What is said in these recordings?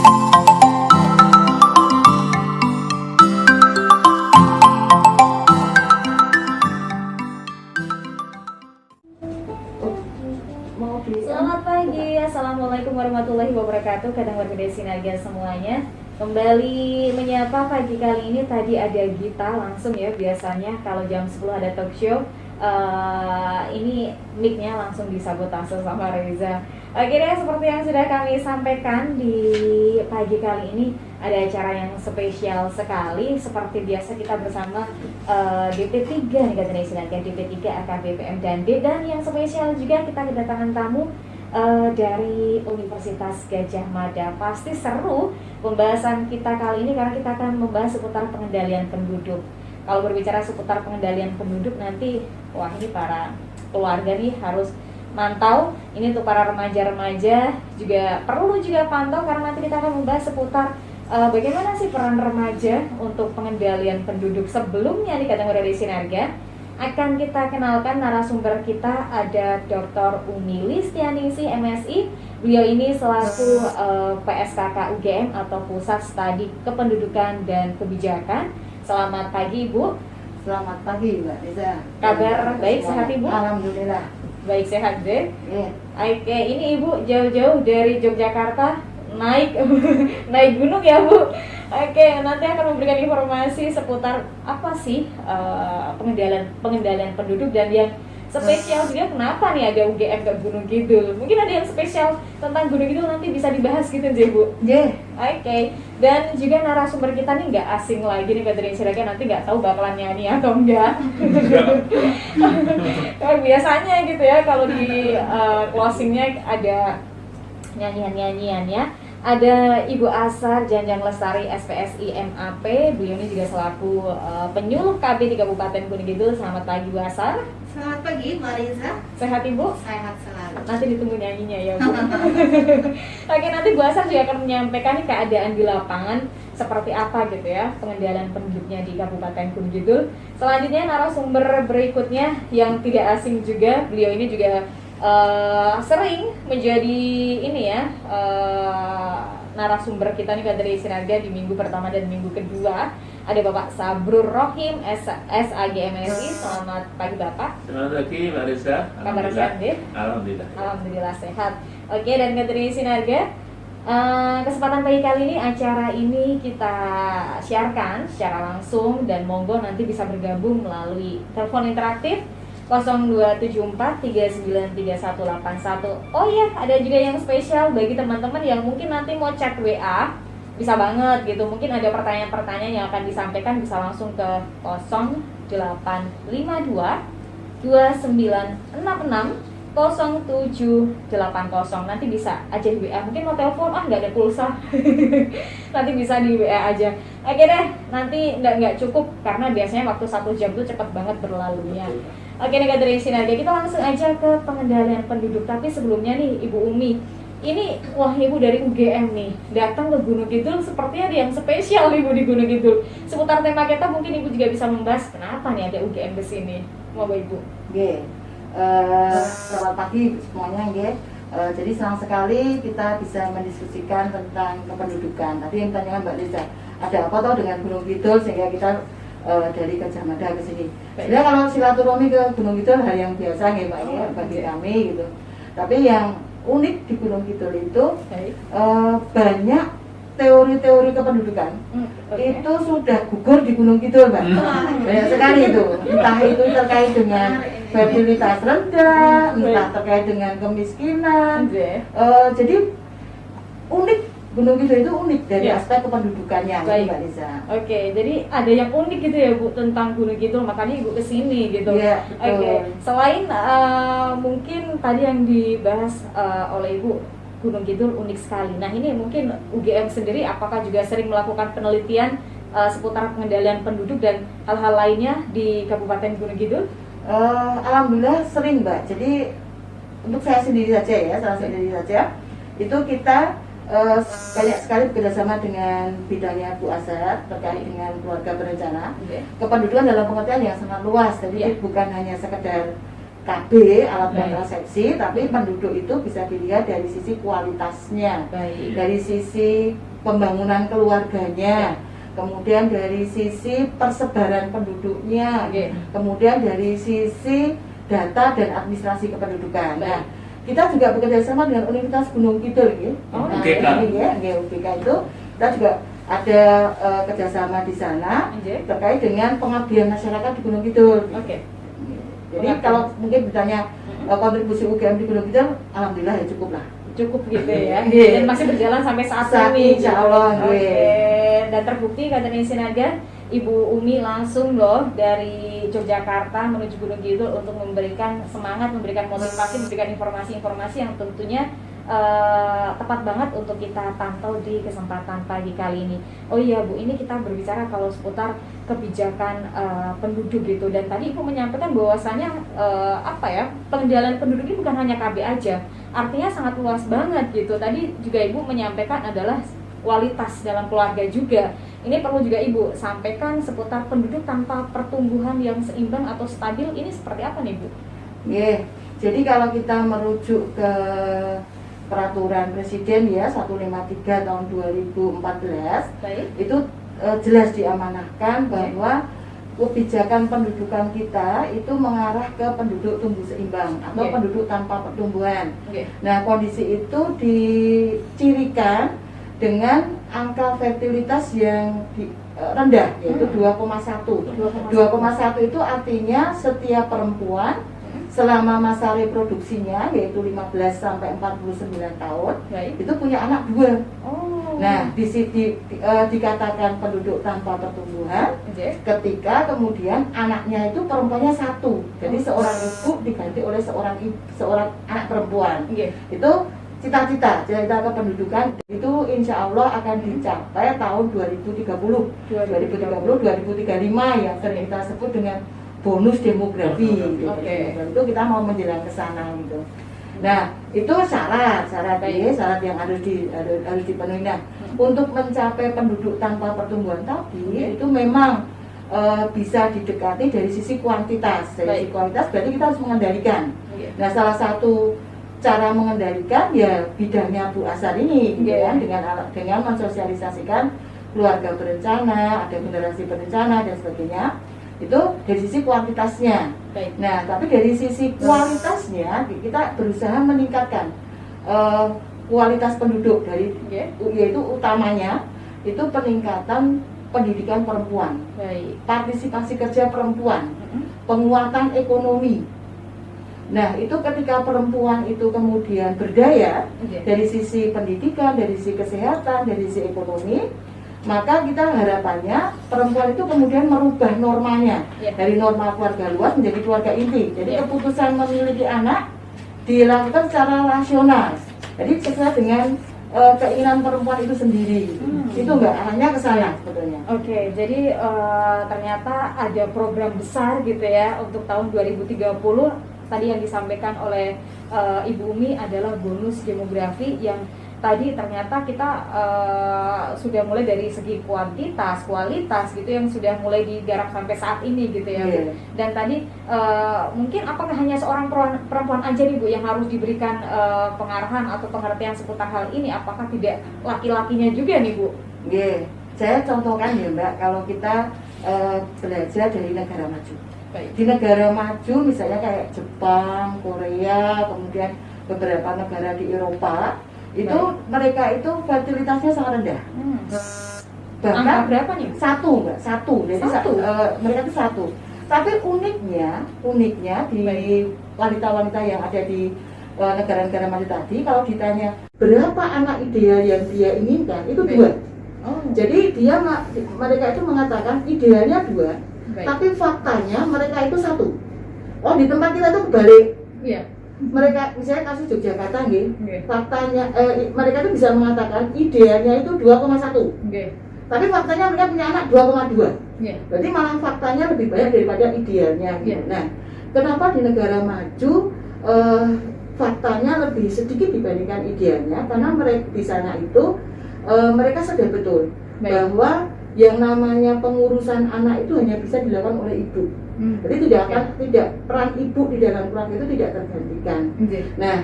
Selamat pagi, Assalamualaikum warahmatullahi wabarakatuh. Kadang berbeda sinergi semuanya. Kembali menyapa pagi kali ini. Tadi ada Gita langsung ya. Biasanya kalau jam 10 ada talk show, ini mic-nya langsung disabotase sama Reza. Oke deh, seperti yang sudah kami sampaikan di pagi kali ini, ada acara yang spesial sekali. Seperti biasa kita bersama DP3 nih katanya istilahnya, DP3 AKBPM dan D. Dan yang spesial juga kita kedatangan tamu dari Universitas Gadjah Mada. Pasti seru pembahasan kita kali ini karena kita akan membahas seputar pengendalian penduduk. Kalau berbicara seputar pengendalian penduduk nanti, wah ini para keluarga nih harus mantau. Ini untuk para remaja-remaja juga perlu juga pantau karena nanti kita akan membahas seputar bagaimana sih peran remaja untuk pengendalian penduduk. Sebelumnya di kategori Sinerga akan kita kenalkan narasumber kita, ada Dr. Umi Listianisi MSI. Beliau ini selaku PSKK UGM atau Pusat Studi Kependudukan dan Kebijakan. Selamat pagi Ibu. Selamat pagi Mbak Reza. Kabar baik, sehat Ibu? Alhamdulillah. Baik, sehat deh. Yeah. Oke, ini Ibu jauh-jauh dari Yogyakarta naik naik gunung ya Bu. Oke, nanti akan memberikan informasi seputar apa sih pengendalian penduduk, dan yang spesial juga kenapa nih ada UGM ke Gunung Kidul. Mungkin ada yang spesial tentang Gunung Kidul nanti bisa dibahas gitu aja Bu. Yeah. Oke, dan juga narasumber kita nih nggak asing lagi nih Katrin Siraga, nanti nggak tahu bakalan nyanyi atau enggak. Biasanya gitu ya kalau di closingnya ada nyanyian ya. Ada Ibu Asar Janjang Lestari SPSI MAP. Beliau ini juga selaku penyuluh KB di Kabupaten Gunung Kidul. Selamat pagi Bu Asar. Selamat pagi Mbak Riza. Sehat Ibu? Sehat selalu. Nanti ditunggu nyanyinya ya Bu. Oke, nanti Bu Asar juga akan menyampaikan keadaan di lapangan seperti apa gitu ya, pengendalian penduduknya di Kabupaten Gunung Kidul. Selanjutnya narasumber berikutnya yang tidak asing juga, beliau ini juga sering menjadi ini ya narasumber kita nih dari Sinerga di minggu pertama dan minggu kedua. Ada Bapak Sabrur Rohim SAGMSI. Selamat pagi Bapak. Selamat pagi Mbak Reza. Kabar sehat deh? Alhamdulillah. Alhamdulillah sehat. Oke, dan dari Sinerga, kesempatan pagi kali ini acara ini kita siarkan secara langsung, dan monggo nanti bisa bergabung melalui telepon interaktif 0274393181. Oh iya, ada juga yang spesial bagi teman-teman yang mungkin nanti mau chat WA, bisa banget gitu. Mungkin ada pertanyaan-pertanyaan yang akan disampaikan, bisa langsung ke 0852-2966-0780. Nanti bisa aja di WA. Mungkin mau telepon, nggak ada pulsa. Nanti bisa di WA aja. Oke deh, nanti nggak cukup karena biasanya waktu 1 jam tuh cepat banget berlalunya. Oke nih dari Sinerga, kita langsung aja ke pengendalian penduduk. Tapi sebelumnya nih Ibu Umi, ini wah Ibu dari UGM nih datang ke Gunung Kidul, sepertinya ada yang spesial Ibu di Gunung Kidul. Seputar tema kita mungkin Ibu juga bisa membahas kenapa nih ada UGM di sini. Mau Ibu? Yeah. Selamat pagi semuanya, yeah. Jadi senang sekali kita bisa mendiskusikan tentang kependudukan. Tadi yang ditanyakan Mbak Lisa, ada apa toh dengan Gunung Kidul sehingga kita dari Gadjah Mada ke sini. Sebenarnya kalau silaturahmi ke Gunung Kidul hal yang biasa ya Mbak, ya, bagi kami gitu. Tapi yang unik di Gunung Kidul itu banyak teori-teori kependudukan. Itu sudah gugur di Gunung Kidul Mbak. Banyak sekali itu. Entah itu terkait dengan fertilitas rendah, entah terkait dengan kemiskinan. Jadi unik. Gunung Kidul itu unik dari aspek kependudukannya, Mbak Lisa. Oke, jadi ada yang unik gitu ya Bu tentang Gunung Kidul, makanya Ibu kesini gitu. Iya, Oke, selain mungkin tadi yang dibahas oleh Ibu, Gunung Kidul unik sekali. Nah ini mungkin UGM sendiri apakah juga sering melakukan penelitian seputar pengendalian penduduk dan hal-hal lainnya di Kabupaten Gunung Kidul? Alhamdulillah sering Mbak. Jadi untuk saya sendiri saja ya, itu kita banyak sekali bekerjasama dengan bidangnya Bu Asar terkait dengan keluarga berencana. Kependudukan dalam pengertian yang sangat luas, jadi bukan hanya sekedar KB alat kontrasepsi, tapi penduduk itu bisa dilihat dari sisi kualitasnya, dari sisi pembangunan keluarganya, kemudian dari sisi persebaran penduduknya, kemudian dari sisi data dan administrasi kependudukan. Nah, kita juga bekerja sama dengan Universitas Gunung Kidul, ya. UGK. UGK itu kita juga ada kerjasama di sana terkait dengan pengabdian masyarakat di Gunung Kidul. Jadi kalau mungkin ditanya kontribusi UGM di Gunung Kidul, alhamdulillah ya cukup gitu ya. Dan masih berjalan sampai saat ini. Insya Allah. Dan terbukti kata Sinaga, Ibu Umi langsung loh dari Yogyakarta menuju Gunung Kidul untuk memberikan semangat, memberikan motivasi, memberikan informasi-informasi yang tentunya tepat banget untuk kita pantau di kesempatan pagi kali ini. Oh iya Bu, ini kita berbicara kalau seputar kebijakan penduduk gitu, dan tadi Ibu menyampaikan bahwasannya pengendalian penduduk ini bukan hanya KB aja, artinya sangat luas banget gitu. Tadi juga Ibu menyampaikan adalah kualitas dalam keluarga juga. Ini perlu juga Ibu sampaikan seputar penduduk tanpa pertumbuhan yang seimbang atau stabil, ini seperti apa nih Bu? Jadi kalau kita merujuk ke peraturan Presiden ya 153 tahun 2014, itu jelas diamanahkan bahwa kebijakan pendudukan kita itu mengarah ke penduduk tumbuh seimbang atau penduduk tanpa pertumbuhan. Nah, kondisi itu dicirikan dengan angka fertilitas yang rendah, yaitu 2,1. 2,1 itu artinya setiap perempuan selama masa reproduksinya, yaitu 15 sampai 49 tahun, itu punya anak 2. Nah, dikatakan penduduk tanpa pertumbuhan ketika kemudian anaknya itu perempuannya 1. Jadi seorang ibu diganti oleh seorang anak perempuan. Itu cita-cita kependudukan itu insya Allah akan dicapai tahun 2035 yang sering kita sebut dengan bonus demografi. Itu kita mau menjelang ke sana gitu. Nah, itu syarat yang harus dipenuhi. Nah, untuk mencapai penduduk tanpa pertumbuhan tadi itu memang bisa didekati dari sisi kuantitas. Dari sisi kuantitas berarti kita harus mengendalikan. Nah, salah satu cara mengendalikan ya bidangnya Bu Asar ini, dengan mensosialisasikan keluarga berencana, ada generasi berencana dan sebagainya. Itu dari sisi kuantitasnya. Nah, tapi dari sisi kualitasnya kita berusaha meningkatkan kualitas penduduk yaitu utamanya itu peningkatan pendidikan perempuan, partisipasi kerja perempuan, penguatan ekonomi. Nah, itu ketika perempuan itu kemudian berdaya dari sisi pendidikan, dari sisi kesehatan, dari sisi ekonomi, maka kita harapannya perempuan itu kemudian merubah normanya dari norma keluarga luas menjadi keluarga inti. Jadi keputusan memiliki anak dilakukan secara rasional. Jadi sesuai dengan keinginan perempuan itu sendiri. Itu enggak hanya ke sana sebetulnya. Jadi ternyata ada program besar gitu ya untuk tahun 2030. Tadi yang disampaikan oleh Ibu Umi adalah bonus demografi yang tadi ternyata kita sudah mulai dari segi kualitas gitu yang sudah mulai digarap sampai saat ini gitu ya. Dan tadi mungkin apakah hanya seorang perempuan aja nih Bu yang harus diberikan pengarahan atau pengertian seputar hal ini, apakah tidak laki-lakinya juga nih Bu? Saya contohkan ya Mbak, kalau kita belajar dari negara maju. Di negara maju misalnya kayak Jepang, Korea, kemudian beberapa negara di Eropa, itu mereka itu fertilitasnya sangat rendah. Bahkan angka berapa nih? Satu. Jadi mereka itu 1. Tapi uniknya di wanita-wanita yang ada di negara-negara maju tadi, kalau ditanya berapa anak ideal yang dia inginkan, itu 2. Jadi mereka itu mengatakan idealnya 2. Tapi faktanya mereka itu 1. Di tempat kita itu kebalik. Mereka misalnya kasus Yogyakarta faktanya mereka itu bisa mengatakan idealnya itu 2,1. Tapi faktanya mereka punya anak 2,2. Berarti malah faktanya lebih banyak daripada idealnya. Nah, kenapa di negara maju faktanya lebih sedikit dibandingkan idealnya? Karena mereka di sana itu mereka sadar betul bahwa yang namanya pengurusan anak itu hanya bisa dilakukan oleh ibu. Jadi peran ibu di dalam keluarga itu tidak tergantikan. Nah,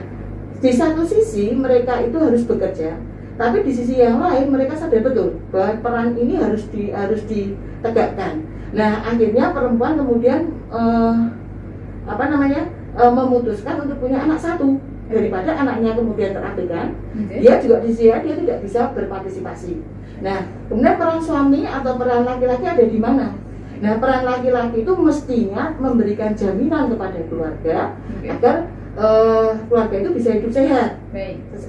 di satu sisi mereka itu harus bekerja, Tapi di sisi yang lain mereka sadar betul bahwa peran ini harus ditegakkan. Nah, akhirnya perempuan kemudian memutuskan untuk punya anak satu daripada anaknya kemudian terabaikan. Dia juga di sisi dia tidak bisa berpartisipasi. Nah, kemudian peran suami atau peran laki-laki ada di mana? Nah, peran laki-laki itu mestinya memberikan jaminan kepada keluarga agar keluarga itu bisa hidup sehat.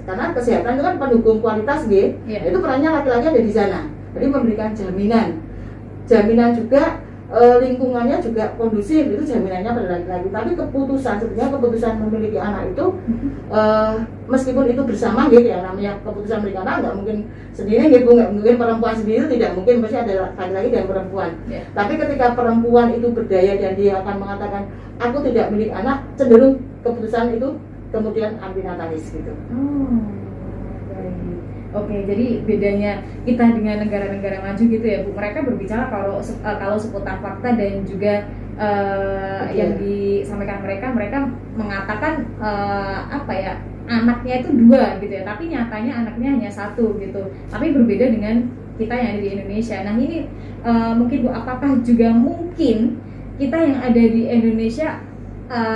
Karena kesehatan itu kan pendukung kualitas, itu perannya laki-laki ada di sana. Jadi memberikan jaminan juga lingkungannya juga kondusif, itu jaminannya pada laki-laki. Tapi sebenarnya keputusan memiliki anak itu meskipun itu bersama ya, namanya keputusan memiliki anak nggak mungkin sendiri nggak mungkin perempuan sendiri, tidak mungkin, pasti ada laki-laki dan perempuan. Tapi ketika perempuan itu berdaya dan dia akan mengatakan aku tidak milik anak, cenderung keputusan itu kemudian antinatalis gitu. Oke, jadi bedanya kita dengan negara-negara maju gitu ya Bu. Mereka berbicara kalau seputar fakta dan juga yang disampaikan mereka mengatakan anaknya itu 2 gitu ya, tapi nyatanya anaknya hanya 1 gitu. Tapi berbeda dengan kita yang ada di Indonesia. Nah ini mungkin Bu, apakah juga mungkin kita yang ada di Indonesia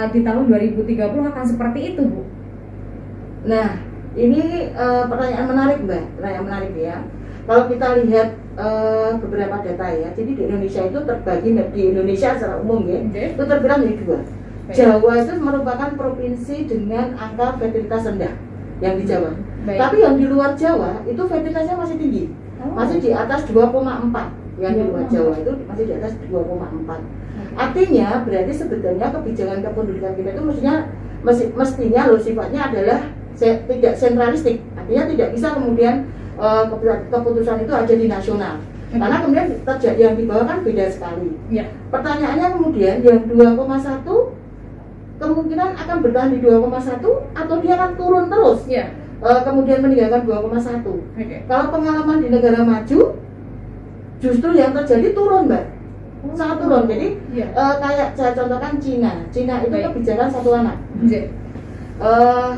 di tahun 2030 akan seperti itu Bu? Nah, ini pertanyaan menarik Mbak, pertanyaan menarik ya. Kalau kita lihat beberapa data ya, jadi di Indonesia itu terbagi, di Indonesia secara umum ya, itu terbilang menjadi 2. Jawa itu merupakan provinsi dengan angka fertilitas rendah yang di Jawa. Tapi yang di luar Jawa itu fertilitasnya masih tinggi, masih di atas 2,4. Yang di luar Jawa itu masih di atas 2,4. Artinya berarti sebetulnya kebijakan kependudukan kita itu mestinya sifatnya adalah tidak sentralistik, artinya tidak bisa kemudian keputusan itu ada di nasional. Karena kemudian terjadi yang di bawah kan beda sekali. Pertanyaannya kemudian yang 2,1 kemungkinan akan bertahan di 2,1 atau dia akan turun terus, kemudian meninggalkan 2,1. Kalau pengalaman di negara maju justru yang terjadi turun Mbak, sangat turun. Jadi kayak saya contohkan Cina itu kebijakan 1 anak.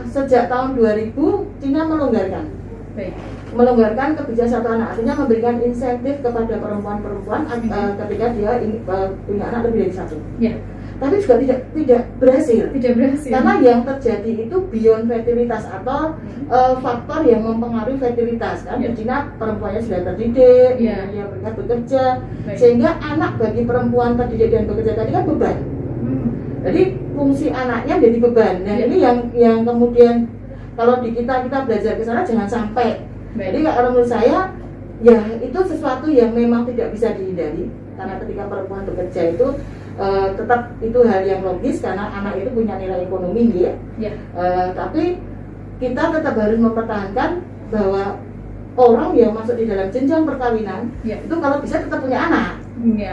Sejak tahun 2000 Cina melonggarkan kebijakan 1 anak, artinya memberikan insentif kepada perempuan-perempuan ketika dia punya anak lebih dari 1. Tapi juga tidak berhasil. Karena yang terjadi itu beyond fertilitas atau faktor yang mempengaruhi fertilitas. Kan di Cina perempuannya sudah terdidik, dia bekerja, sehingga anak bagi perempuan terdidik dan bekerja tadi kan beban. Jadi fungsi anaknya jadi beban. Dan ini yang kemudian kalau di kita belajar ke sana jangan sampai. Jadi kalau menurut saya ya itu sesuatu yang memang tidak bisa dihindari, karena ketika perempuan bekerja itu tetap itu hal yang logis karena anak itu punya nilai ekonomi tapi kita tetap harus mempertahankan bahwa orang yang masuk di dalam jenjang perkawinan itu kalau bisa tetap punya anak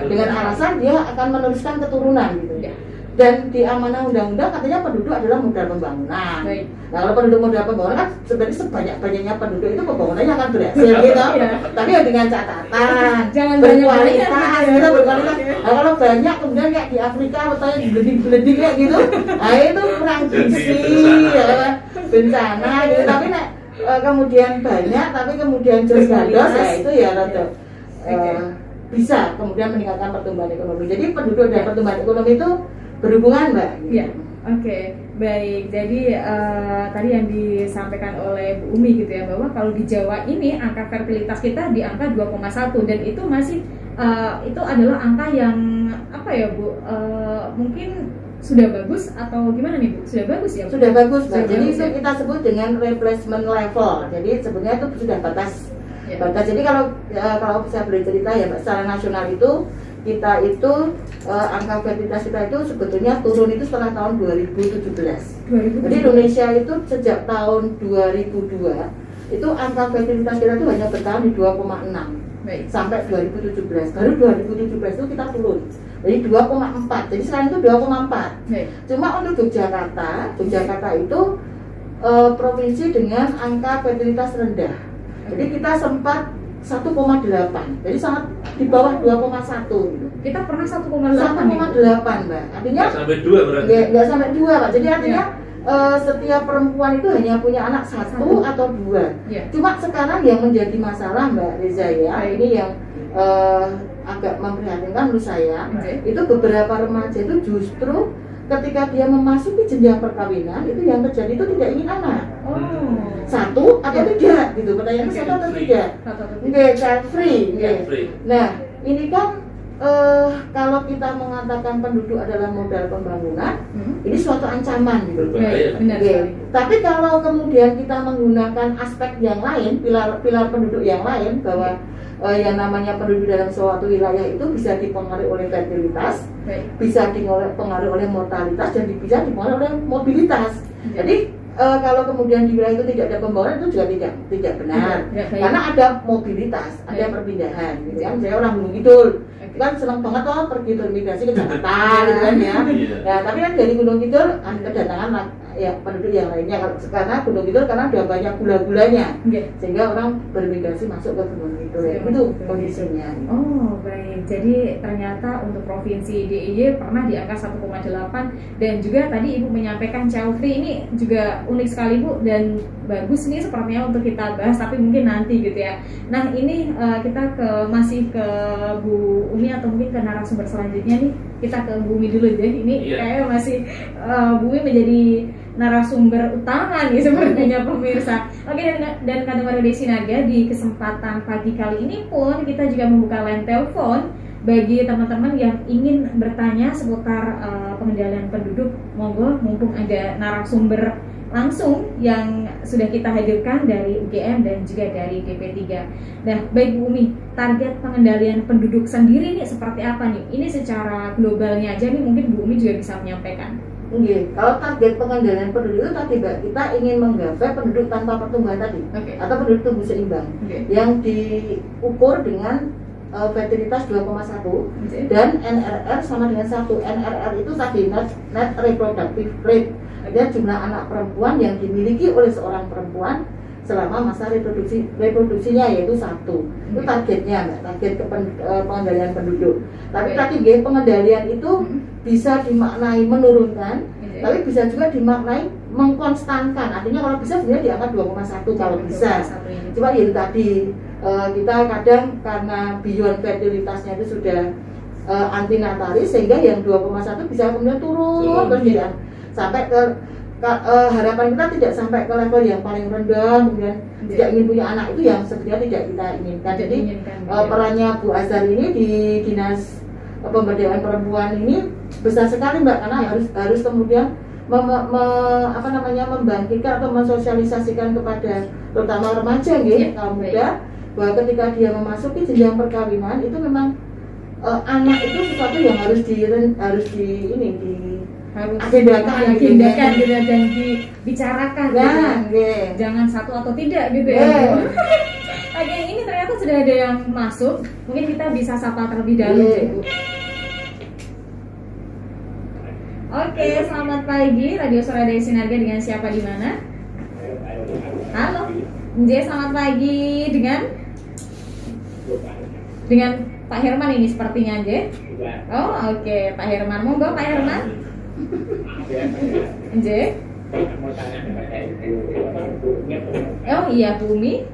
dengan alasan dia akan meneruskan keturunan gitu. Dan di amanah undang-undang katanya penduduk adalah modal pembangunan. Nah kalau penduduk modal pembangunan kan sebenarnya sebanyak-banyaknya penduduk itu pembangunannya akan berhasil gitu. Tapi ya dengan catatan jangan berkualitas, kita berkualitas. Nah kalau banyak kemudian kayak di Afrika atau di beleding kayak gitu, nah itu kurang gizi, bencana gitu. Tapi kemudian banyak, tapi kemudian gandos ya itu ya rada bisa kemudian meningkatkan pertumbuhan ekonomi. Jadi penduduk dan pertumbuhan ekonomi itu berhubungan Mbak. Oke, baik. Jadi tadi yang disampaikan oleh Bu Umi gitu ya, bahwa kalau di Jawa ini angka fertilitas kita di angka 2,1 dan itu masih itu adalah angka yang apa ya Bu? Mungkin sudah bagus atau gimana nih Bu? Sudah bagus ya Bu? Sudah bagus Mbak. Jadi itu kita sebut dengan replacement level. Jadi sebenarnya itu sudah batas. Jadi kalau saya boleh cerita ya Mbak, secara nasional itu kita itu angka fertilitas kita itu sebetulnya turun itu setelah tahun 2017. Jadi Indonesia itu sejak tahun 2002 itu angka fertilitas kita itu hanya bertahan di 2,6 sampai 2017. Baru 2017 itu kita turun. Jadi 2,4. Jadi sekarang itu 2,4. Cuma untuk Yogyakarta itu provinsi dengan angka fertilitas rendah. Jadi kita sempat 1,8, jadi sangat di bawah 2,1 gitu. Kita pernah 1,8 Mbak. Artinya nggak sampai 2 berarti. Nggak sampai 2 Pak. Jadi artinya setiap perempuan itu hanya punya anak satu atau dua. Cuma sekarang yang menjadi masalah Mbak Reza ya, ini yang agak memprihatinkan menurut saya, itu beberapa remaja itu justru ketika dia memasuki jenjang perkawinan itu yang terjadi itu tidak ingin anak. Satu atau tidak gitu, pertanyaannya satu atau tidak. Oke, child free. Nah, ini kan kalau kita mengatakan penduduk adalah modal pembangunan, ini suatu ancaman gitu. Tapi kalau kemudian kita menggunakan aspek yang lain, pilar penduduk yang lain, bahwa yang namanya penduduk dalam suatu wilayah itu bisa dipengaruhi oleh fertilitas, bisa dipengaruhi oleh mortalitas, dan bisa dipengaruhi oleh mobilitas. Jadi kalau kemudian di wilayah itu tidak ada pembangunan itu juga tidak benar, karena ada mobilitas, ada perpindahan. Gitu kan, saya orang Gunung Kidul, kan senang banget loh pergi bermigrasi ke Jakarta, gitu kan ya. Nah, tapi kan dari Gunung Kidul kedatangan ya penduduk yang lainnya, karena Gunung Kidul karena udah banyak gula-gulanya, sehingga orang bermigrasi masuk ke Gunung Kidul. Itu kondisinya. Oh baik, jadi ternyata untuk provinsi DIY pernah di angka 1,8, dan juga tadi Ibu menyampaikan child free ini juga unik sekali Bu, dan bagus nih sepertinya untuk kita bahas, tapi mungkin nanti gitu ya. Nah ini kita masih ke Bu Umi atau mungkin ke narasumber selanjutnya nih, kita ke Bu Umi dulu deh. Ini kayaknya masih Bu Umi menjadi narasumber utama nih sepertinya pemirsa. Oke, dan kader Desi Naga, di kesempatan pagi kali ini pun kita juga membuka line telepon bagi teman-teman yang ingin bertanya seputar pengendalian penduduk. Monggo, mumpung ada narasumber langsung yang sudah kita hadirkan dari UGM dan juga dari DP3. Nah, baik Bu Umi, target pengendalian penduduk sendiri nih seperti apa nih? Ini secara globalnya aja nih, mungkin Bu Umi juga bisa menyampaikan. Kalau target pengendalian penduduk itu tadi Mbak, kita ingin menggapai penduduk tanpa pertumbuhan tadi, atau penduduk tumbuh seimbang, yang diukur dengan fertilitas 2,1 dan NRR sama dengan 1. NRR itu tadi net reproductive rate, dan jumlah anak perempuan yang dimiliki oleh seorang perempuan selama masa reproduksinya, yaitu 1. Itu targetnya Mbak, target pengendalian penduduk. Tapi tadi pengendalian itu bisa dimaknai menurunkan, tapi bisa juga dimaknai mengkonstankan. Artinya kalau bisa sebenarnya di angka 2,1 kalau bisa. Cuma ya tadi kita kadang karena beyond fertilitasnya itu sudah antinatalis, sehingga yang 2,1 bisa kemudian turun terus sampai ke harapan kita tidak sampai ke level yang paling rendah, kemudian tidak ingin punya anak, itu yang sebenarnya tidak kita inginkan. Jadi perannya Bu Azhar ini di Dinas Pemberdayaan Perempuan ini besar sekali Mbak, karena harus kemudian membangkitkan atau mensosialisasikan kepada terutama remaja kaum muda, bahwa ketika dia memasuki jenjang perkawinan itu memang anak itu sesuatu yang harus agendakan gitu, dan dibicarakan gitu. Jangan satu atau tidak gitu ya. Oke, ini ternyata sudah ada yang masuk, mungkin kita bisa sapa terlebih dahulu. Oke, selamat pagi Radio Suara Desi Naga, dengan siapa di mana? Halo, selamat pagi, dengan Pak Herman ini sepertinya Oh oke, Pak Herman, monggo Pak Herman. Oh iya, Bumi.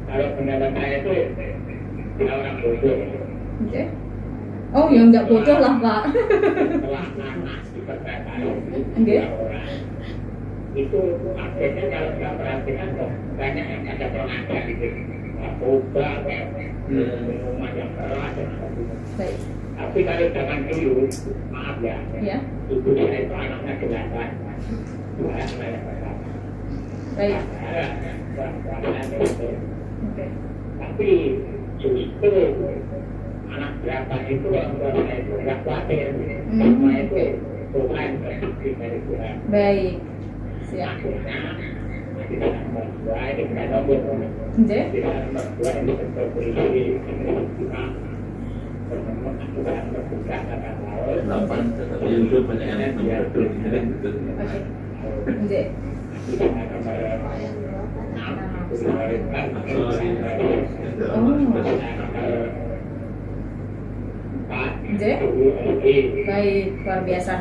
Kalau pendapat saya itu orang bodoh. Oh ya enggak bodoh lah Pak. Setelah anak dipercayakan orang itu akhirnya kalau nggak perhatikan kok banyak yang ada pelanggan gitu, narkoba, minuman yang keras dan sebagainya. Tapi kalau zaman dulu, maaf ya, ibu saya itu anaknya 8. Baik. Tapi justru anak 8 itu orang itu nggak khawatir, karena itu Tuhan berarti dari Tuhan. Baik. Siap. Tidak berdua ini bukan nombor. Tidak berdua ini bentuk berisi kita berbuka kata laut. 8 tetapi YouTube banyak yang berdua gitu. Oke. Baik, luar biasa.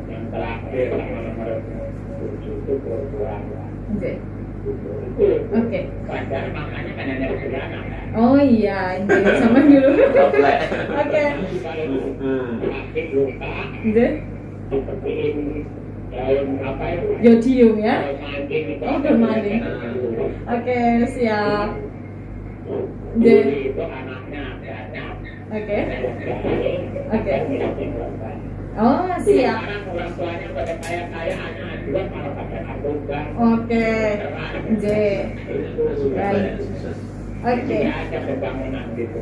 Yang terakhir nomor 7 itu perempuan. Oke. Padahal makanya kan hanya sederhana. Oh iya, ini sama dulu. Oke. Sakit luka, seperti daun apa itu? Jodium ya. Daun manding itu. Oh, daun manding. Oke, siap. Dulu itu anaknya ada. Oke. Oke. Oh, siap. Sekarang orang tuanya pada kaya-kaya, anak juga malah pakai narkoba. Oke. J. Baik. Oke. Tidak ada pembangunan gitu.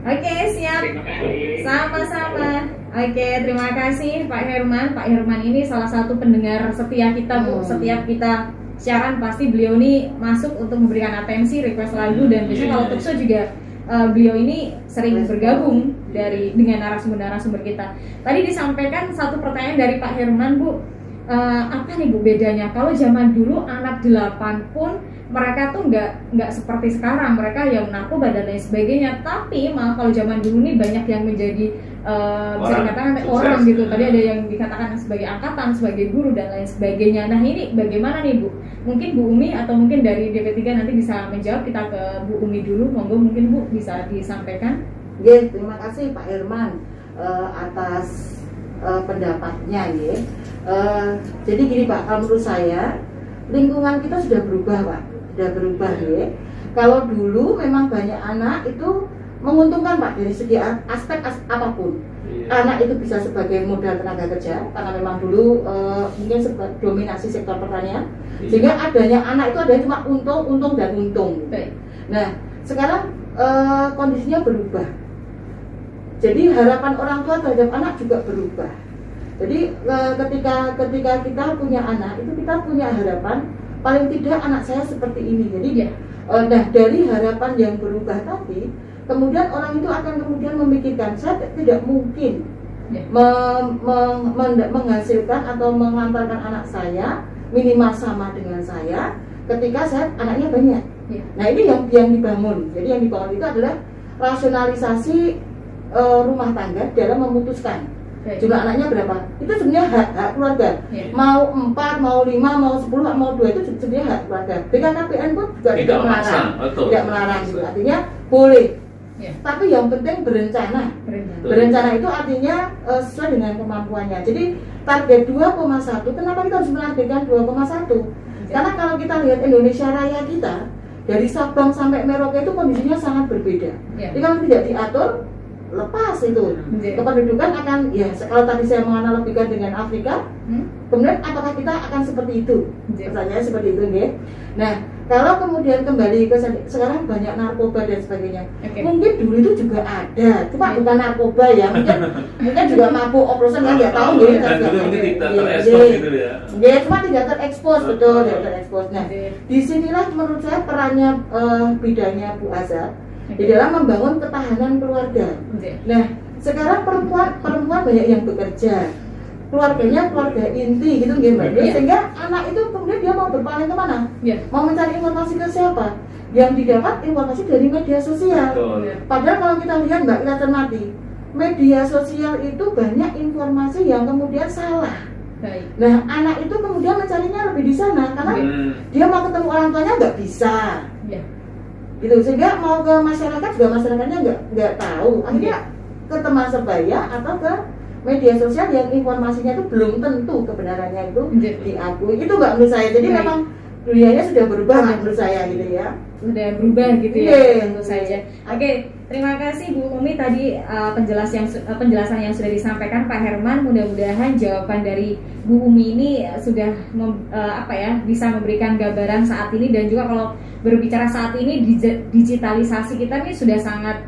Oke, siap. Terima kasih. Sama-sama. Oke, terima kasih Pak Herman. Pak Herman ini salah satu pendengar setia kita, Bu. Setiap kita siaran pasti beliau ini masuk untuk memberikan atensi, request lagu, dan biasanya kalau talkshow juga beliau ini sering bergabung dengan narasumber-narasumber kita. Tadi disampaikan satu pertanyaan dari Pak Herman, Bu. Apa nih Bu bedanya? Kalau zaman dulu anak 8 pun mereka tuh nggak seperti sekarang, mereka yang narkoba dan lain sebagainya. Tapi malah kalau zaman dulu nih banyak yang menjadi bisa dikatakan orang gitu. Tadi ada yang dikatakan sebagai angkatan, sebagai guru dan lain sebagainya. Nah ini bagaimana nih Bu? Mungkin Bu Umi atau mungkin dari DP3 nanti bisa menjawab. Kita ke Bu Umi dulu, monggo mungkin Bu bisa disampaikan. Yes, terima kasih Pak Herman atas pendapatnya ya. Jadi gini Pak, kalau menurut saya lingkungan kita sudah berubah Pak, sudah berubah ya. Kalau dulu memang banyak anak itu menguntungkan Pak dari segi aspek apapun. Anak itu bisa sebagai modal tenaga kerja karena memang dulu mungkin dominasi sektor pertanian, sehingga adanya anak itu ada cuma untung dan untung. Nah sekarang kondisinya berubah. Jadi harapan orang tua terhadap anak juga berubah. Jadi ketika kita punya anak itu kita punya harapan paling tidak anak saya seperti ini. Jadi nah dari harapan yang berubah tadi, kemudian orang itu akan kemudian memikirkan saya tidak mungkin menghasilkan atau mengantarkan anak saya minimal sama dengan saya ketika saya anaknya banyak. Nah ini yang dibangun. Jadi yang dibangun itu adalah rasionalisasi rumah tangga dalam memutuskan jumlah anaknya berapa. Itu sebenarnya hak keluarga. Mau 4, mau 5, mau 10, mau 2 itu sebenarnya hak keluarga. BKKBN pun juga tidak melarang. Tidak melarang gitu. Artinya boleh. Tapi yang penting berencana. Berencana itu artinya sesuai dengan kemampuannya. Jadi target 2,1, kenapa kita harus menargetkan 2,1? Karena kalau kita lihat Indonesia Raya kita dari Sabang sampai Merauke itu kondisinya sangat berbeda. Jadi kalau tidak diatur, lepas itu kependudukan akan kalau tadi saya menganalogikan dengan Afrika, kemudian apakah kita akan seperti itu? Pertanyaannya seperti itu, ya. Nah, kalau kemudian kembali ke sekarang banyak narkoba dan sebagainya, mungkin dulu itu juga ada, cuma bukan narkoba ya, mungkin juga mabuk oplosan nggak tahu ya. Cuma tidak terekspos, betul, tidak terekspos. Nah, disinilah menurut saya perannya bidangnya Bu Azhar di dalam membangun ketahanan keluarga. Nah, sekarang perempuan banyak yang bekerja, keluarganya keluarga inti gitu, Mbak. Sehingga anak itu kemudian dia mau berpaling kemana? Mau mencari informasi ke siapa? Yang didapat informasi dari media sosial. Padahal kalau kita lihat Mbak, kita cermati, media sosial itu banyak informasi yang kemudian salah. Nah, anak itu kemudian mencarinya lebih di sana karena dia mau ketemu orang tuanya nggak bisa. Gitu, sehingga mau ke masyarakat juga masyarakatnya nggak tahu, akhirnya ke teman sebaya atau ke media sosial yang informasinya itu belum tentu kebenarannya itu diakui. Itu Mbak menurut saya. Jadi memang dunianya sudah berubah menurut saya gitu ya. Sudah berubah gitu ya tentu saja. Oke, terima kasih Bu Umi tadi penjelasan yang sudah disampaikan Pak Herman. Mudah-mudahan jawaban dari Bu Umi ini sudah bisa memberikan gambaran saat ini, dan juga kalau berbicara saat ini digitalisasi kita ini sudah sangat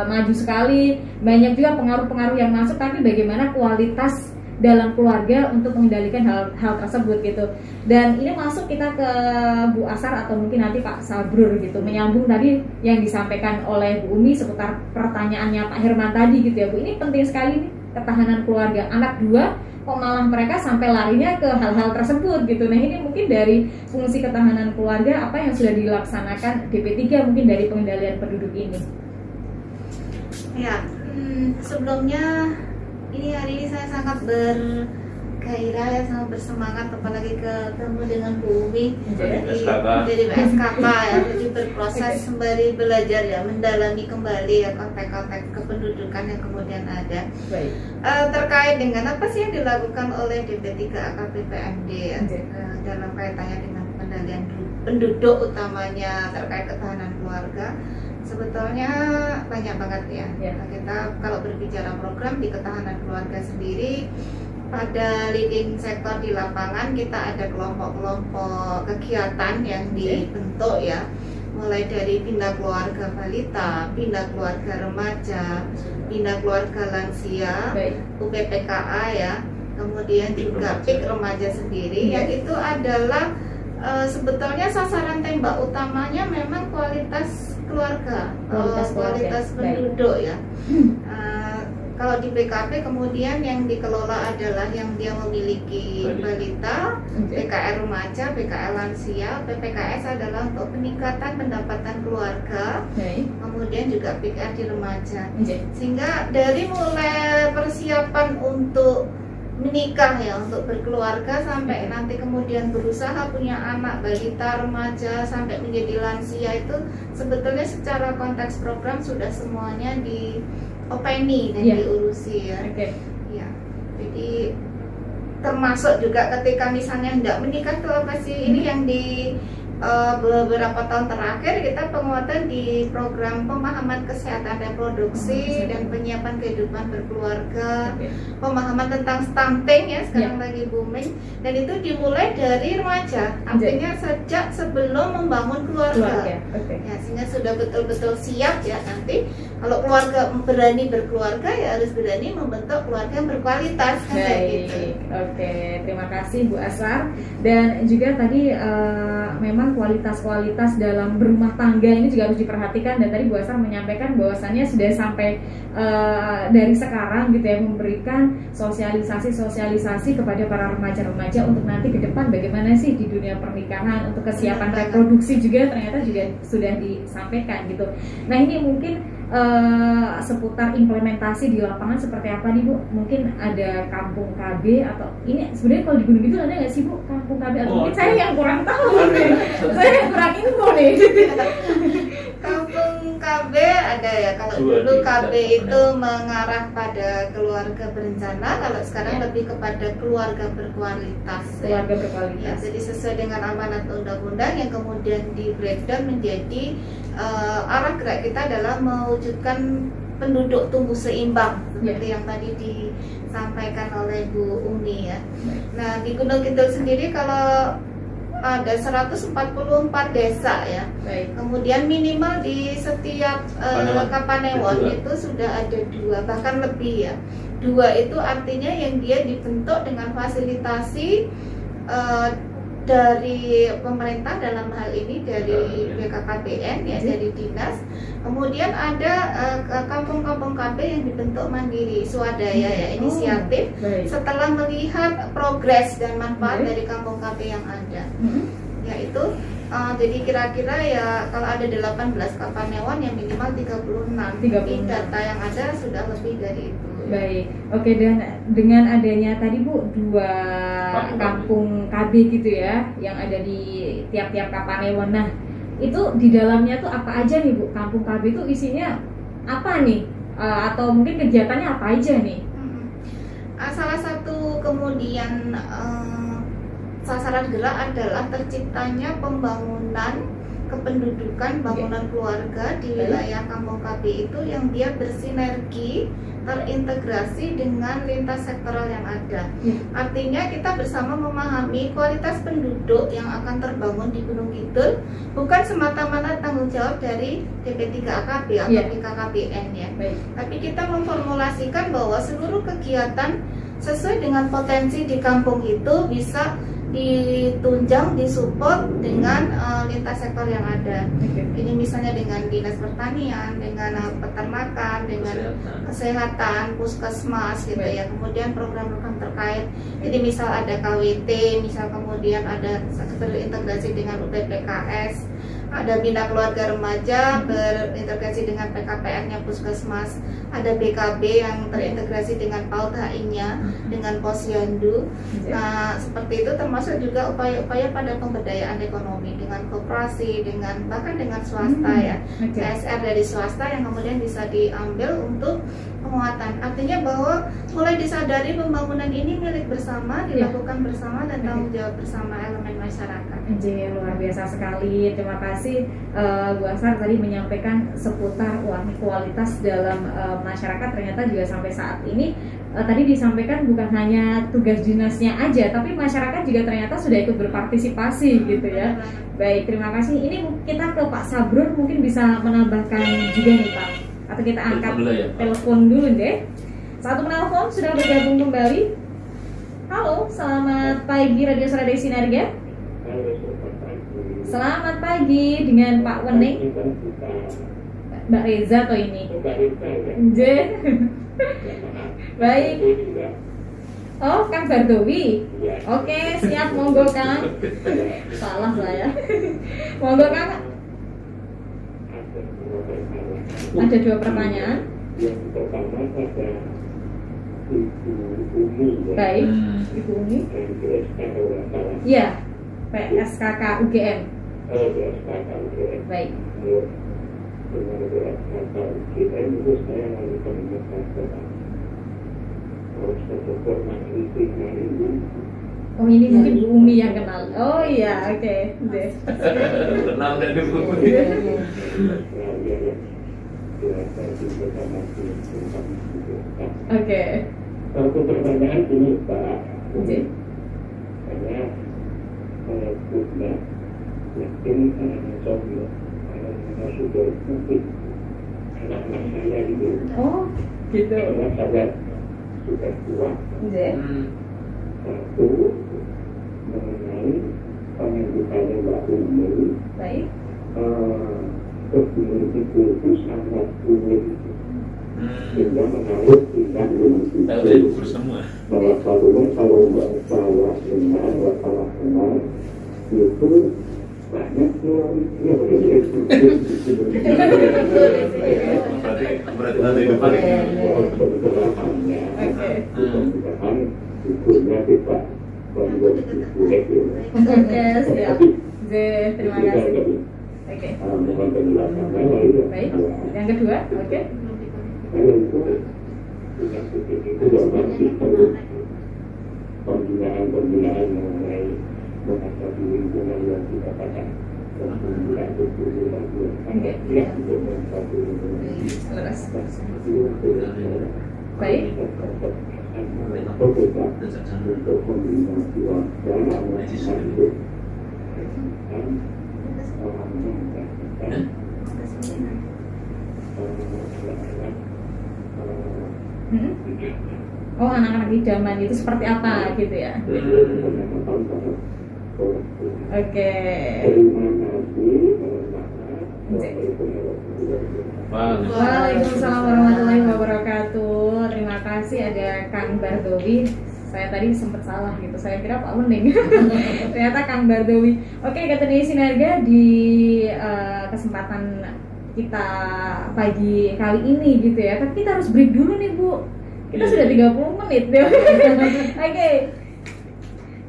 maju sekali, banyak juga pengaruh-pengaruh yang masuk, tapi bagaimana kualitas dalam keluarga untuk mengendalikan hal tersebut gitu. Dan ini masuk kita ke Bu Asar atau mungkin nanti Pak Sabrur gitu, menyambung tadi yang disampaikan oleh Bu Umi seputar pertanyaannya Pak Herman tadi gitu ya Bu. Ini penting sekali nih, ketahanan keluarga. Anak 2 kok malah mereka sampai larinya ke hal-hal tersebut gitu. Nah ini mungkin dari fungsi ketahanan keluarga apa yang sudah dilaksanakan DP3 mungkin dari pengendalian penduduk ini. Ya, sebelumnya hari ini saya sangat bergairah ya, sangat bersemangat, apalagi ketemu dengan Bu Umi menjadi PSKK ya, jadi berproses sembari belajar ya, mendalami kembali ya konteks-konteks kependudukan yang kemudian ada. Terkait dengan apa sih yang dilakukan oleh DP3AKP-PMD ya, dalam kaitannya dengan pengendalian penduduk utamanya terkait ketahanan keluarga. Sebetulnya banyak banget ya. Kita kalau berbicara program di ketahanan keluarga sendiri, pada leading sektor di lapangan kita ada kelompok-kelompok kegiatan yang dibentuk ya, mulai dari bina keluarga balita, bina keluarga remaja, bina keluarga lansia, UPPKA ya, kemudian juga PIK remaja sendiri, yang itu adalah sebetulnya sasaran tembak utamanya memang kualitas keluarga, kualitas penduduk ya. Kalau di BKP kemudian yang dikelola adalah yang dia memiliki balita, PKR remaja, PKR lansia, PPKS adalah untuk peningkatan pendapatan keluarga, kemudian juga PKR di remaja. Sehingga dari mulai persiapan untuk menikah ya, untuk berkeluarga sampai nanti kemudian berusaha punya anak, balita, remaja sampai menjadi lansia, itu sebetulnya secara konteks program sudah semuanya diopeni dan diurusi ya. Ya. Jadi termasuk juga ketika misalnya tidak menikah tuh apa sih ini yang di beberapa tahun terakhir kita penguatan di program pemahaman kesehatan reproduksi dan penyiapan kehidupan berkeluarga, pemahaman tentang stunting ya sekarang lagi booming, dan itu dimulai dari remaja, artinya sejak sebelum membangun keluarga. Ya, sehingga sudah betul-betul siap ya, nanti kalau keluarga berani berkeluarga ya harus berani membentuk keluarga yang berkualitas kan, kayak gitu. Terima kasih Bu Asar. Dan juga tadi memang kualitas dalam berumah tangga ini juga harus diperhatikan, dan tadi Bu Asar menyampaikan bahwasannya sudah sampai dari sekarang gitu ya, memberikan sosialisasi kepada para remaja-remaja untuk nanti ke depan bagaimana sih di dunia pernikahan, untuk kesiapan reproduksi juga ternyata juga sudah disampaikan gitu. Nah ini mungkin seputar implementasi di lapangan seperti apa nih Bu? Mungkin ada kampung KB atau ini sebenarnya kalau di Gunung Kidul ada nggak sih Bu kampung KB, atau mungkin saya yang kurang tahu nih, saya yang kurang info nih. Kampung KB ada ya, kalau dulu KB itu mengarah pada keluarga berencana, kalau sekarang lebih kepada keluarga berkualitas. Keluarga berkualitas. Ya, jadi sesuai dengan amanat undang-undang yang kemudian di breakdown menjadi arah gerak kita adalah mewujudkan penduduk tumbuh seimbang seperti yang tadi disampaikan oleh Bu Umi ya. Nah di Gunung Kidul sendiri kalau ada 144 desa ya. Kemudian minimal di setiap Kapanewon itu sudah ada 2 bahkan lebih ya. 2 itu artinya yang dia dibentuk dengan fasilitasi dari pemerintah, dalam hal ini dari BKKBN ya, dari dinas. Kemudian ada kampung-kampung KB yang dibentuk mandiri, swadaya ya, inisiatif setelah melihat progres dan manfaat dari kampung KB yang ada. Yaitu jadi kira-kira ya kalau ada 18 Kapanewon yang minimal 36. Data yang ada sudah lebih dari itu. Baik, oke, dan dengan adanya tadi Bu 2 kampung KB gitu ya, yang ada di tiap-tiap Kapanewon. Nah, itu di dalamnya tuh apa aja nih Bu? Kampung KB itu isinya apa nih? Atau mungkin kegiatannya apa aja nih? Salah satu kemudian sasaran gerak adalah terciptanya pembangunan kependudukan, bangunan keluarga di wilayah kampung KB itu yang dia bersinergi, terintegrasi dengan lintas sektoral yang ada. Artinya kita bersama memahami kualitas penduduk yang akan terbangun di Gunung Kidul bukan semata-mata tanggung jawab dari DP3AKP atau BKKBN ya. Tapi kita memformulasikan bahwa seluruh kegiatan sesuai dengan potensi di kampung itu bisa ditunjang, disupport dengan lintas sektor yang ada. Ini misalnya dengan dinas pertanian, dengan peternakan, dengan kesehatan, puskesmas gitu ya. Kemudian program-program terkait. Jadi misal ada KWT, misal kemudian ada terintegrasi dengan UPPKS, ada Bina Keluarga Remaja berintegrasi dengan PKPR-nya Puskesmas, ada BKB yang terintegrasi dengan PAUD HI-nya, dengan Posyandu. Nah, seperti itu, termasuk juga upaya-upaya pada pemberdayaan ekonomi dengan koperasi, dengan bahkan dengan swasta ya, CSR dari swasta yang kemudian bisa diambil untuk penguatan. Artinya bahwa mulai disadari pembangunan ini milik bersama, dilakukan bersama dan tanggung jawab bersama elemen masyarakat. Luar biasa sekali. Terima kasih Bu Asar tadi menyampaikan seputar kualitas dalam masyarakat. Ternyata juga sampai saat ini tadi disampaikan bukan hanya tugas dinasnya aja, tapi masyarakat juga ternyata sudah ikut berpartisipasi gitu ya. Baik, terima kasih. Ini kita ke Pak Sabrur mungkin bisa menambahkan juga nih Pak. Atau kita angkat telepon dulu deh. Satu penelpon sudah bergabung kembali. Halo, selamat pagi Radio Suara Desi Narga. Selamat pagi dengan Pak Wening. Mbak Reza atau ini? Baik. Oh, Kang Bardowi. Oke, siap, monggo Kang. Salah saya. Monggo Kang. Ada 2 pertanyaan. Yang pertama ada Ibu Umi. Baik, Ibu Umi. Iya, PSKK UGM. PSKK UGM. Baik. Dengan PSKK UGM itu saya lalu komunikasi. Harus terformat isinya ini. Oh, ini mungkin Bu Umi yang kenal. Oh iya, oke. Kenal dari Bu Umi. Oke. Satu pertanyaan ini Pak. Oke. Karena saya punya yakin soal karena sudah mungkin anak-anak saya itu. Oh, gitu. Karena saya sudah tua. Oke. Satu mengenai penyebutannya Mbak Umi. Baik. Kebun itu sangat unik sehingga menarik tidak Tahu semua. Salah satunya kalau bawa dengan salah kenal itu banyak berarti ada yang paling penjelasannya mudah-mudahan ibunya tidak membuat Oke, siap. Terima kasih. Oke. mohon penjelasannya. Baik. Yang kedua, oke. Saya itu dalam sistem pembinaan mengenai menghadapi lingkungan yang kita katakan pembinaan Baik. untuk kombinasi warga Oh, anak-anak idaman itu seperti apa gitu ya? Oke. Waalaikumsalam warahmatullahi wabarakatuh. Terima kasih ada Kang Bardowi. Saya tadi sempat salah gitu, saya kira Pak Wening. Ternyata Kang Bardowi. Oke, Kata Desi Narga, di kesempatan kita pagi kali ini gitu ya. Tapi kita harus break dulu nih Bu. Kita sudah 30 menit. Oke.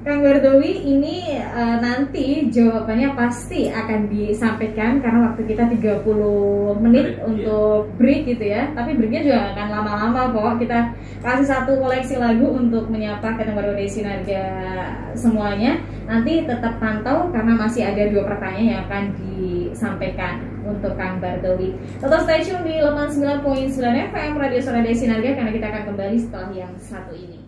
Kang Bardowi, ini nanti jawabannya pasti akan disampaikan karena waktu kita 30 menit untuk break gitu ya. Tapi breaknya juga akan lama-lama kok. Kita kasih satu koleksi lagu untuk menyapa Kata Desi Narga semuanya. Nanti tetap pantau karena masih ada 2 pertanyaan yang akan disampaikan untuk Kang Bardowi. Tetap stay tune di 89.9 FM Radio Suara Desi Narga karena kita akan kembali setelah yang satu ini.